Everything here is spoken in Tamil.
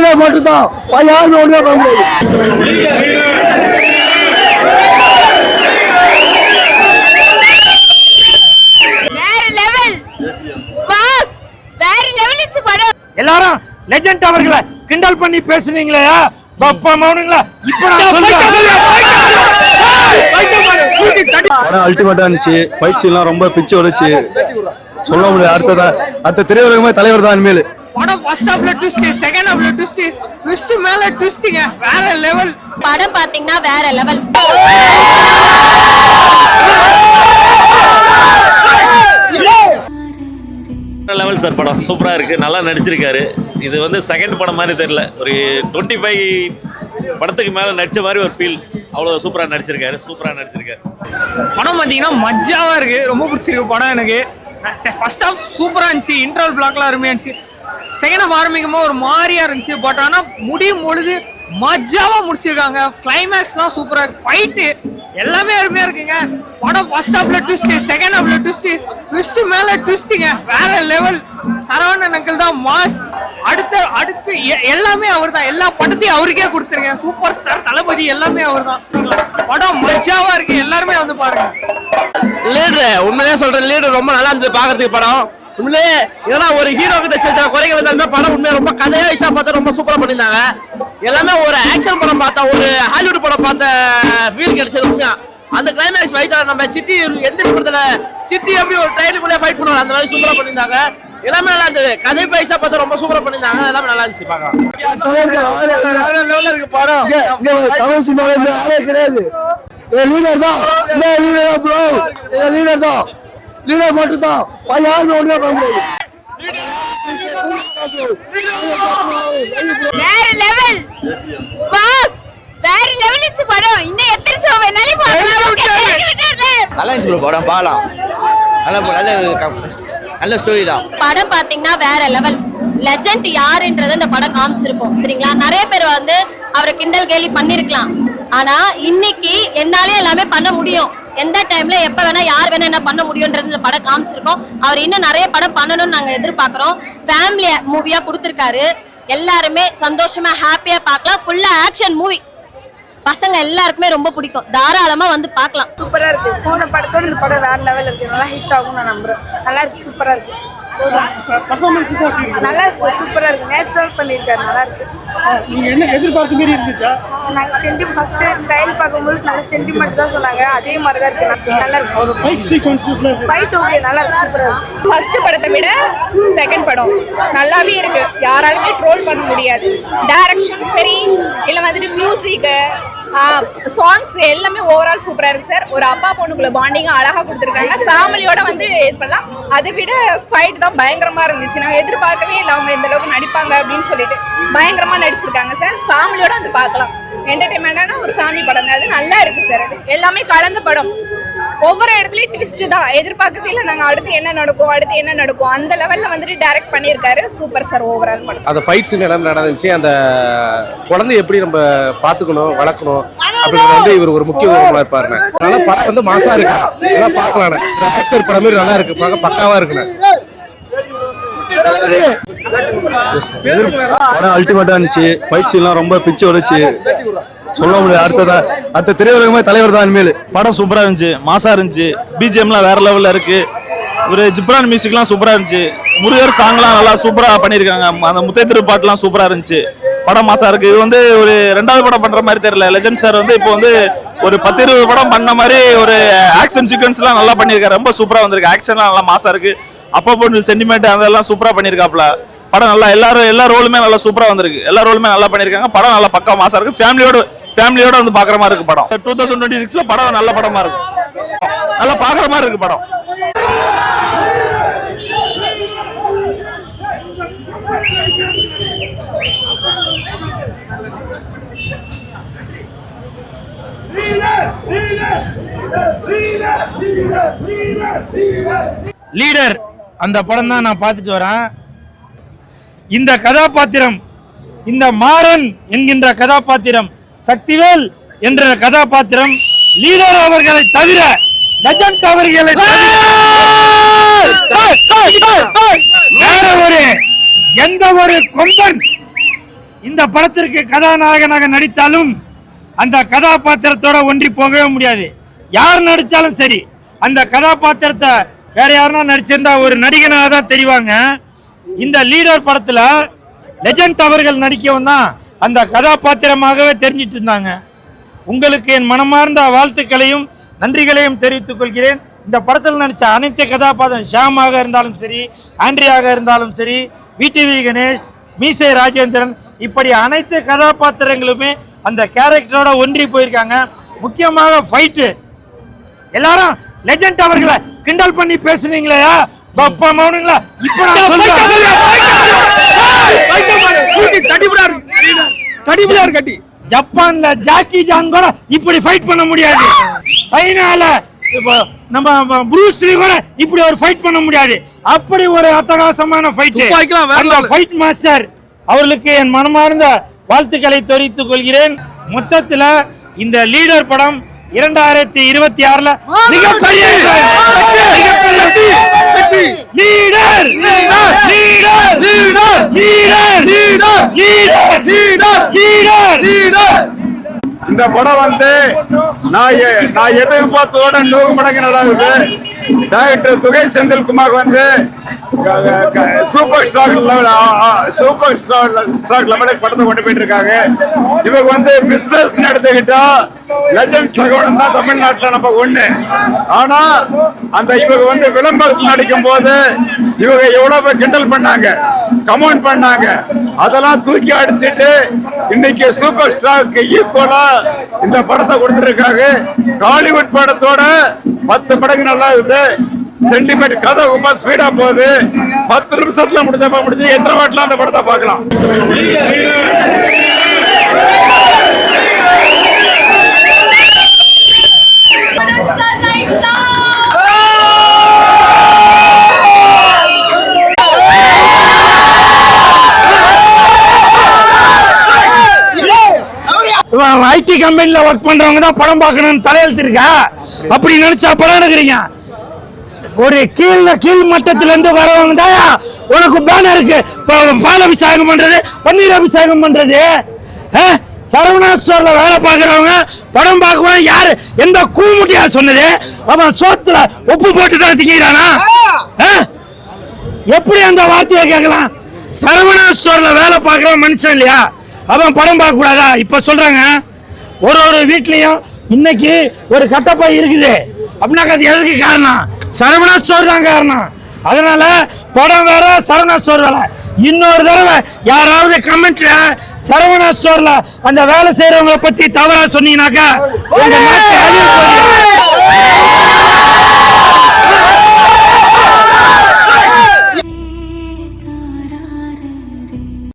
லீடர் மட்டும்தான், யாரும் ஒன்றும் பண்ண முடியாது. எல்லாரும் லெஜெண்ட் அவர்களை கிண்டல் பண்ணி பேசுனீங்களே, அல்டிமேட்டா இருந்துச்சு. ஃபைட் சீன்லாம் ரொம்ப பிச்சு உடைச்சு சொல்ல முடியாது. அடுத்த திரையுலகமே தலைவர் தான் இனிமேல். படம் ஃபர்ஸ்ட் ஹாஃப்ல ட்விஸ்ட், செகண்ட் ஹாஃப்ல ட்விஸ்ட், ட்விஸ்ட் மேல ட்விஸ்ட்ங்க, வேற லெவல். படம் பாத்தீங்கன்னா வேற லெவல். லெவல் சார், படம் சூப்பரா இருக்கு, நல்லா நடிச்சிருக்காரு. இது வந்து செகண்ட் படம் மாதிரி தெரியல, ஒரு 25 படத்துக்கு மேல நடிச்ச மாதிரி ஒரு ஃபீல். அவ்வளவு சூப்பரா நடிச்சிருக்காரு. படம் பாத்தீங்கன்னா மஜாவா இருக்கு, ரொம்ப பிடிச்சிருக்கு படம் எனக்கு. ஃபர்ஸ்ட் ஹாஃப் சூப்பரா இருந்துச்சு, இன்டர்வல் பிளாக்லாம் அருமையா இருந்துச்சு. செகண்ட் ஹாஃப் ஆரம்பிக்கும்போது ஒரு மாதிரியா இருந்துச்சு, பட் ஆனா முடியும் பொழுது மஜாவா முடிச்சிருக்காங்க. கிளைமேக்ஸ்லாம் சூப்பரா இருக்கு, ஃபைட்டு எல்லாமே அருமையா இருக்குங்க. படம் ஃபர்ஸ்ட் ஹாஃப்ல ட்விஸ்ட், செகண்ட் ஹாஃப்ல ட்விஸ்ட், ட்விஸ்ட் மேல ட்விஸ்ட்ங்க, வேற லெவல். சரவணன் அங்கிள் தான் மாஸ். அடுத்து எல்லாமே அவர் தான், எல்லா படத்தையும் அவருக்கே கொடுத்துருங்க. சூப்பர் ஸ்டார் தளபதி எல்லாமே அவர் தான். படம் மஜாவா இருக்கு, எல்லாருமே வந்து பாருங்க. லீடர் உண்மையா சொல்றேன், லீடர் ரொம்ப நல்லா இருந்தது பாக்குறதுக்கு. படம் உண்மையிலே ஏன்னா ஒரு ஹீரோ கிட்ட சில குறைகள் இருந்தாலுமே படம் உண்மையா ரொம்ப கதையா விஷயம் பார்த்தா ரொம்ப சூப்பரா பண்ணியிருந்தாங்க. எல்லாமே ஒரு ஆக்ஷன் படம் பார்த்தா, ஒரு ஹாலிவுட் படம் பார்த்த ஃபீல் கிடைச்சது உண்மையா. அந்த கிளைமேக்ஸ் ஃபைட்டா நம்ம சிட்டி எந்திரி படத்துல சிட்டி எப்படி ஒரு ட்ரெயினுக்குள்ளே ஃபைட் பண்ணுவாங்க, அந்த மாதிரி சூப்பரா பண்ணியிருந்தாங்க. எல்லாமே நல்லா இருந்தது, கதை பைசா பார்த்தா ரொம்ப சூப்பரா பண்ணியிருந்தாங்க. எல்லாமே நல்லா இருந்துச்சு பார்க்கலாம். லீடர் மட்டும்தான், யாரும் ஒன்றும் பண்ண முடியாது. வேற லெவல் பாஸ், வேற லெவல் இச்சு படம். இன்னும் எத்தனை ஷோ வேணாலும் பார்க்கலாம். நல்லா இருந்துச்சு ப்ரோ, படம் பார்க்கலாம். நல்ல ஸ்டோரி தான். படம் பாத்தீங்கன்னா வேற லெவல். லெஜெண்ட் யாருன்றத இந்த படம் காமிச்சிருக்கோம், சரிங்களா? நிறைய பேர் வந்து அவரை கிண்டல் கேலி பண்ணிருக்கலாம், ஆனா இன்னைக்கு என்னாலே எல்லாமே பண்ண முடியும். எந்த டைம்ல எப்ப வேணா யார் வேணா என்ன பண்ண முடியும்ன்றது இந்த படம் காமிச்சிருக்கோம். அவர் இன்னும் நிறைய படம் பண்ணணும்னு நாங்க எதிர்பார்க்கிறோம். ஃபேமிலி மூவியா கொடுத்திருக்காரு, எல்லாருமே சந்தோஷமா ஹாப்பியா பார்க்கலாம். ஃபுல்லா ஆக்ஷன் மூவி, பசங்க எல்லாருக்குமே ரொம்ப பிடிக்கும். தாராளமா வந்து பார்க்கலாம். சூப்பரா இருக்கு. போன படத்தோட இந்த படம் வேற லெவல் இருக்கு, நல்லா ஹிட் ஆகும் நான் நம்புறேன். நல்லா இருக்கு, சூப்பரா இருக்கு. நல்லா இருக்கு, சூப்பரா இருக்கு. நேச்சுரல் பண்ணிருக்காரு, நல்லா இருக்கு. நீங்க என்ன எதிர்பார்த்த மாதிரி இருந்துச்சா? நாங்க ஃபர்ஸ்ட் ட்ரையல் பார்க்கும்போது நல்ல சென்டிமெண்ட் தான் சொன்னாங்க, அதே மாதிரி தான் இருக்கு. நல்லா இருக்கு. ஒரு ஃபைட் சீக்வென்சஸ்ல ஃபைட் ஓகே, நல்லா இருக்கு, சூப்பரா இருக்கு. ஃபர்ஸ்ட் படத்தை விட செகண்ட் படம் நல்லாவே இருக்கு, யாராலுமே ட்ரோல் பண்ண முடியாது. டைரக்ஷன் சரி, இல்லை வந்துட்டு மியூசிக், சாங்ஸ் எல்லாமே ஓவரால் சூப்பரா இருக்கு சார். ஒரு அப்பா பொண்ணுக்குள்ள பாண்டிங்க அழகா கொடுத்துருக்காங்க. ஃபேமிலியோட வந்து இது பண்ணலாம். அதை விட ஃபைட் தான் பயங்கரமா இருந்துச்சு. நாங்கள் எதிர்பார்க்கவே இல்லை அவங்க இந்த அளவுக்கு நடிப்பாங்க அப்படின்னு சொல்லிட்டு. பயங்கரமா நடிச்சிருக்காங்க சார். ஃபேமிலியோட வந்து பார்க்கலாம். என்டர்டைன்மெண்டான ஒரு ஃபேமிலி படம் தான் அது, நல்லா இருக்கு சார். அது எல்லாமே கலந்த படம், ஒவ்வொரு இடத்துலயும் ட்விஸ்ட் தான். எதிர்பார்க்கவே இல்லை நாங்கள் அடுத்து என்ன நடக்கும் அந்த லெவலில் வந்துட்டு டைரக்ட் பண்ணியிருக்காரு. சூப்பர் சார் ஓவரால் படம். அந்த ஃபைட் சீன் எல்லாம் நடந்துச்சு. அந்த குழந்தை எப்படி நம்ம பார்த்துக்கணும், வளர்க்கணும் அப்படிங்கிறது வந்து இவர் ஒரு முக்கியமாக இருப்பாருங்க. அதனால படம் வந்து மாசா இருக்கு, நல்லா பார்க்கலாம். ராக்ஸ்டார் படம் மாதிரி நல்லா இருக்கு, பார்க்க பக்காவா இருக்குண்ணே. படம் அல்டிமேட்டா இருந்துச்சு. ஃபைட் சீன்லாம் ரொம்ப பிச்சு உடைச்சு சொல்ல முடியாது. அடுத்த திரையுலகமே தலைவர் தான் இனிமேல். படம் சூப்பரா இருந்துச்சு, மாசா இருந்துச்சு. பிஜிஎம்லாம் வேற லெவல்ல இருக்கு. ஒரு ஜிப்ரான் மியூசிக்லாம் சூப்பரா இருந்துச்சு. முருகர் சாங்லாம் நல்லா சூப்பரா பண்ணிருக்காங்க. அந்த முத்தைத்திரு பாட்டுலாம் சூப்பரா இருந்துச்சு. படம் மாசா இருக்கு. இது வந்து ஒரு 2வது படம் பண்ற மாதிரி தெரியல. லெஜெண்ட் சார் வந்து இப்போ வந்து ஒரு 10-20 படம் பண்ண மாதிரி ஒரு ஆக்ஷன் சீக்வன்ஸ்லாம் நல்லா பண்ணிருக்காரு. ரொம்ப சூப்பரா வந்திருக்கு. ஆக்ஷன்லாம் நல்லா மாசா இருக்கு. அப்போ போட்டு சென்டிமெண்ட் அதெல்லாம் சூப்பரா பண்ணிருக்காப்ல. படம் நல்லா எல்லா ரோலுமே நல்லா சூப்பரா வந்திருக்கு. எல்லா ரோலுமே நல்லா பண்ணிருக்காங்க. படம் நல்லா பக்கா மாசா இருக்கு. ஃபேமிலியோட வந்து பாக்குற மாதிரி இருக்கு படம். 2026ல படம் நல்ல படமா இருக்கு, நல்லா பாக்குற மாதிரி இருக்கு படம். லீடர் அந்த படம் தான் நான் பார்த்துட்டு வரேன். இந்த கதாபாத்திரம், இந்த மாறன் என்கின்ற கதாபாத்திரம், சக்திவேல் என்ற கதாபாத்திரம் லீடர் அவர்களை தவிர, லெஜெண்ட் அவர்களை வேற ஒரு எந்த ஒரு கொம்பன் இந்த படத்திற்கு கதாநாயகனாக நடித்தாலும் அந்த கதாபாத்திரத்தோட ஒன்றி போகவே முடியாது. யார் நடித்தாலும் சரி அந்த கதாபாத்திரத்தை வேற யாருன்னா நடிச்சிருந்தா ஒரு நடிகனாக தான் தெரிவாங்க. இந்த லீடர் படத்தில் லெஜண்ட் அவர்கள் நடிக்கவும் தான் அந்த கதாபாத்திரமாகவே தெரிஞ்சிட்டு இருந்தாங்க. உங்களுக்கு என் மனமார்ந்த வாழ்த்துக்களையும் நன்றிகளையும் தெரிவித்துக் கொள்கிறேன். இந்த படத்தில் நடித்த அனைத்து கதாபாத்திரம் ஷாமாக இருந்தாலும் சரி, ஆண்ட்ரியாக இருந்தாலும் சரி, விடிவி கணேஷ், மீசை ராஜேந்திரன், இப்படி அனைத்து கதாபாத்திரங்களுமே அந்த கேரக்டரோட ஒன்றி போயிருக்காங்க. முக்கியமாக ஃபைட்டு எல்லாரும் லெஜண்ட் அவர்களை கிண்டல் பண்ணி பேசுனீங்களா பப்பா மௌனுங்களா? இப்போ கட்டி ஜப்பான்ல ஜாக்கி ஜான் கூட இப்படி ஃபைட் பண்ண முடியாது. சைனால நம்ம ப்ரூஸ் லீ கூட இப்படி ஒரு ஃபைட் பண்ண முடியாது. அப்படி ஒரு அட்டகாசமான ஃபைட் மாஸ்டர் அவர்களுக்கு என் மனமார்ந்த வாழ்த்துக்களை தெரிவித்துக் கொள்கிறேன். மொத்தத்துல இந்த லீடர் படம் 2026 மிகப்பெரிய இந்த படம் வந்து நான் எதிர்பார்த்ததோட 100 மடங்கு நல்லா இருக்கு. டைரக்டர் துகை செந்தில்குமார் வந்து சூப்பர் ஸ்டார் லெவலுக்கு படத்தை கொண்டு போயிட்டு இருக்காங்க. இவங்க வந்து பிசினஸ் எடுத்துக்கிட்டா லெஜண்ட் சகோதரன் தான் தமிழ்நாட்டில் நம்ம ஒண்ணு. ஆனா அந்த இவங்க வந்து விளம்பரத்தில் நடிக்கும் போது இவங்க எவ்வளவு கிண்டல் பண்ணாங்க, கமெண்ட் பண்ணாங்க, அதெல்லாம் தூக்கி அடிச்சுட்டு இன்னைக்கு சூப்பர் ஸ்டாருக்கு ஈக்குவலா இந்த படத்தை கொடுத்துருக்காங்க. ஹாலிவுட் படத்தோட 10 மடங்கு நல்லா இருக்குது. சென்டிமெண்ட் கதை ரொம்ப ஸ்பீடா போகுது. 10 நிமிஷத்துல முடிஞ்சு எத்தனை வாட்டிலாம் அந்த படத்தை பார்க்கலாம். ஐடி கம்பெனில ஒர்க் பண்றவங்க தான் படம் பார்க்கணும்னு தலையெழுத்து இருக்கா? அப்படி நினைச்சா படம் எடுக்கிறீங்க. ஒரு கீழ் மட்டத்துல இருந்து வரவங்க தான் உனக்கு பேனர் இருக்கு. பால் அபிஷேகம் பண்றது, பன்னீர் அபிஷேகம் பண்றது. சரவணா ஸ்டோர்ல வேலை பார்க்கறவங்க படம் பார்க்கணும். யாரு எந்த கூமுட்டியா சொன்னது? அவன் சோத்துல உப்பு போட்டு தான் திங்கிறானா? எப்படி அந்த வார்த்தையை கேட்கலாம்? சரவணா ஸ்டோர்ல வேலை பார்க்கற மனுஷன் இல்லையா அவன் படம் பார்க்க கூடாதா? இப்ப சொல்றாங்க ஒரு வீட்லயும் இன்னைக்கு ஒரு கட்டப்பை இருக்குது அப்படின்னாக்க அது எதுக்கு காரணம்? சரவணா ஸ்டோர் தான் காரணம். அதனால படம் வேற, சரவணா ஸ்டோர் வேற. இன்னொரு தடவை யாராவது கமெண்ட்ல சரவணா ஸ்டோர்ல அந்த வேலை செய்யறவங்களை பத்தி தவறா சொன்னீங்கன்னாக்கா